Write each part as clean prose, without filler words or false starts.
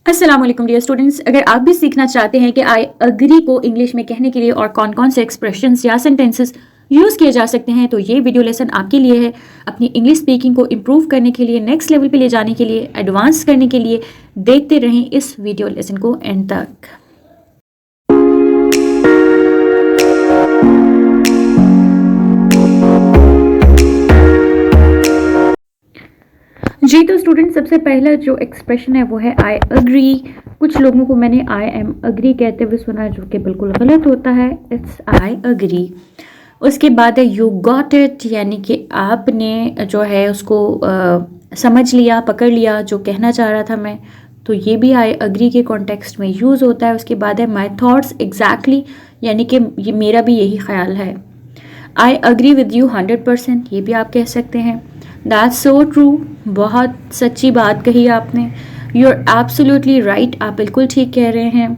अस्सलाम वालेकुम dear students, अगर आप भी सीखना चाहते हैं कि आई अग्री को इंग्लिश में कहने के लिए और कौन कौन से एक्सप्रेशंस या सेंटेंसेस यूज़ किए जा सकते हैं, तो ये वीडियो लेसन आपके लिए है। अपनी इंग्लिश स्पीकिंग को इम्प्रूव करने के लिए, नेक्स्ट लेवल पे ले जाने के लिए, एडवांस करने के लिए देखते रहें इस वीडियो लेसन को एंड तक। जी तो स्टूडेंट, सबसे पहला जो एक्सप्रेशन है वो है आई अग्री। कुछ लोगों को मैंने आई एम अग्री कहते हुए सुना, जो कि बिल्कुल गलत होता है। It's I agree. उसके बाद है यू गॉट इट, यानी कि आपने जो है उसको समझ लिया, पकड़ लिया जो कहना चाह रहा था मैं, तो ये भी आई अग्री के कॉन्टेक्स्ट में यूज़ होता है। उसके बाद है माई थॉट्स एग्जैक्टली, यानी कि ये मेरा भी यही ख्याल है। आई अग्री विद यू 100%, ये भी आप कह सकते हैं। दैट्स सो ट्रू, बहुत सच्ची बात कही आपने। यू आर एब्सोल्युटली राइट, आप बिल्कुल ठीक कह रहे हैं।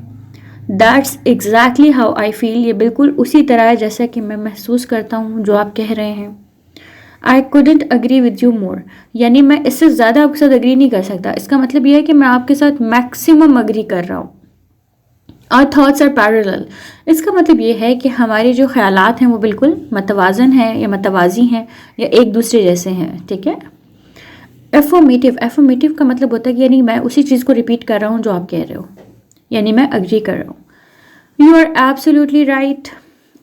That's exactly how I feel, ये बिल्कुल उसी तरह है जैसा कि मैं महसूस करता हूँ जो आप कह रहे हैं। I couldn't agree with you more, यानी मैं इससे ज़्यादा आपके साथ अग्री नहीं कर सकता। इसका मतलब यह है कि मैं आपके साथ मैक्सिमम अग्री कर रहा हूँ। आवर थॉट्स आर पैरेलल, इसका मतलब ये है कि हमारे जो ख्यालात हैं वो बिल्कुल मतवाजन हैं या मतवाजी हैं या एक दूसरे जैसे हैं। ठीक है। एफर्मेटिव, एफर्मेटिव का मतलब होता है कि यानी मैं उसी चीज़ को रिपीट कर रहा हूँ जो आप कह रहे हो, यानी मैं अग्री कर रहा हूँ। You are absolutely right,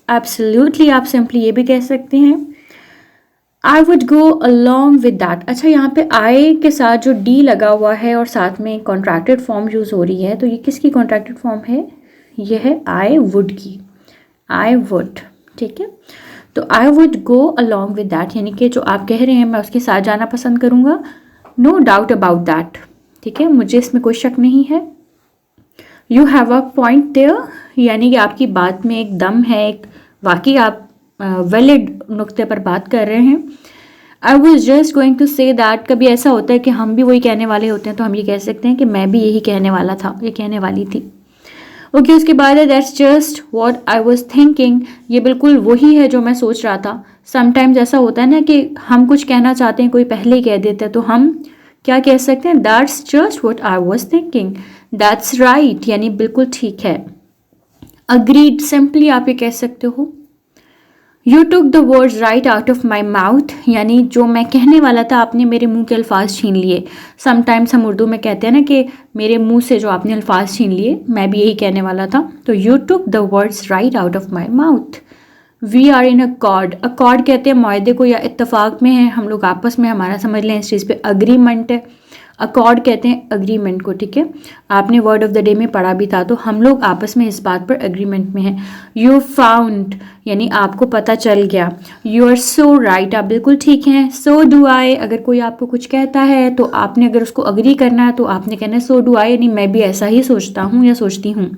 absolutely आप सिंपली ये भी कह सकते हैं। I would go along with that. अच्छा, यहाँ पे आई के साथ जो डी लगा हुआ है और साथ में कॉन्ट्रैक्टेड फॉर्म यूज़ हो रही है, तो ये किसकी कॉन्ट्रैक्टेड फॉर्म है? ये है आई वुड की, आई वुड। ठीक है, तो आई would go along with that, यानी कि जो आप कह रहे हैं मैं उसके साथ जाना पसंद करूँगा। नो डाउट अबाउट दैट, ठीक है, मुझे इसमें कोई शक नहीं है। You have a point there, यानी कि आपकी बात में एक दम है, एक वाकई आप वैलिड नुक्ते पर बात कर रहे हैं। I was just going to say that, कभी ऐसा होता है कि हम भी वही कहने वाले होते हैं, तो हम ये कह सकते हैं कि मैं भी यही कहने वाला था, ये कहने वाली थी। ओके, उसके बाद है that's just what I was thinking, ये बिल्कुल वही है जो मैं सोच रहा था। समटाइम्स ऐसा होता है ना कि हम कुछ कहना चाहते हैं, कोई पहले ही कह देता है, तो हम क्या कह सकते हैं? That's just what I was thinking. That's right, यानी बिल्कुल ठीक है। अग्रीड, सिंपली आप ये कह सकते हो। You took the words right out of my mouth, यानी जो मैं कहने वाला था आपने मेरे मुंह के अल्फाज छीन लिए। समटाइम्स हम उर्दू में कहते हैं ना कि मेरे मुंह से जो आपने अल्फाज छीन लिए, मैं भी यही कहने वाला था। तो you took the words right out of my mouth. We are in accord, accord कहते हैं मायदे को या इत्तफाक में है, हम लोग आपस में, हमारा समझ लें इस चीज़ पे अग्रीमेंट है। अकॉर्ड कहते हैं अग्रीमेंट को। ठीक है, आपने वर्ड ऑफ द डे में पढ़ा भी था, तो हम लोग आपस में इस बात पर अग्रीमेंट में हैं। यू फाउंड, यानी आपको पता चल गया। यू आर सो राइट, आप बिल्कुल ठीक हैं। सो डू आई, अगर कोई आपको कुछ कहता है तो आपने अगर उसको अग्री करना है तो आपने कहना है सो डू आई, यानी मैं भी ऐसा ही सोचता हूँ या सोचती हूँ।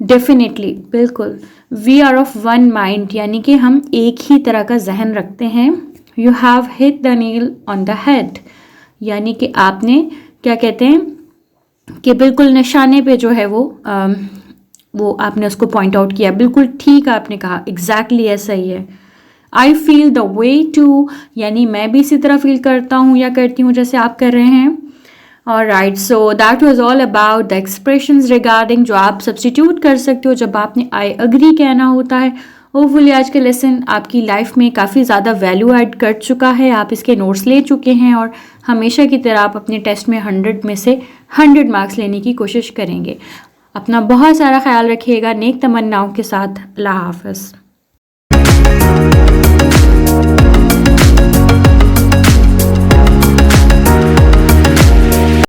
डेफिनेटली, बिल्कुल। We are of one mind, यानी कि हम एक ही तरह का जहन रखते हैं। You have hit the nail on the head, यानी कि आपने क्या कहते हैं कि बिल्कुल निशाने पे जो है वो आपने उसको पॉइंट आउट किया। बिल्कुल ठीक आपने कहा, एग्जैक्टली ऐसा ही है। I feel the way too, यानी मैं भी इसी तरह फील करता हूँ या करती हूँ जैसे आप कर रहे हैं। Alright, so that was all about the expressions regarding, जो आप सब्स्टिट्यूट कर सकते हो जब आपने आई अग्री कहना होता है। होपफुली आज का लेसन आपकी लाइफ में काफ़ी ज़्यादा वैल्यू ऐड कर चुका है, आप इसके नोट्स ले चुके हैं और हमेशा की तरह आप अपने टेस्ट में 100 में से 100 मार्क्स लेने की कोशिश करेंगे। अपना बहुत सारा ख्याल रखिएगा। नेक तमन्नाओं के साथ, अल्लाह हाफ़िज़।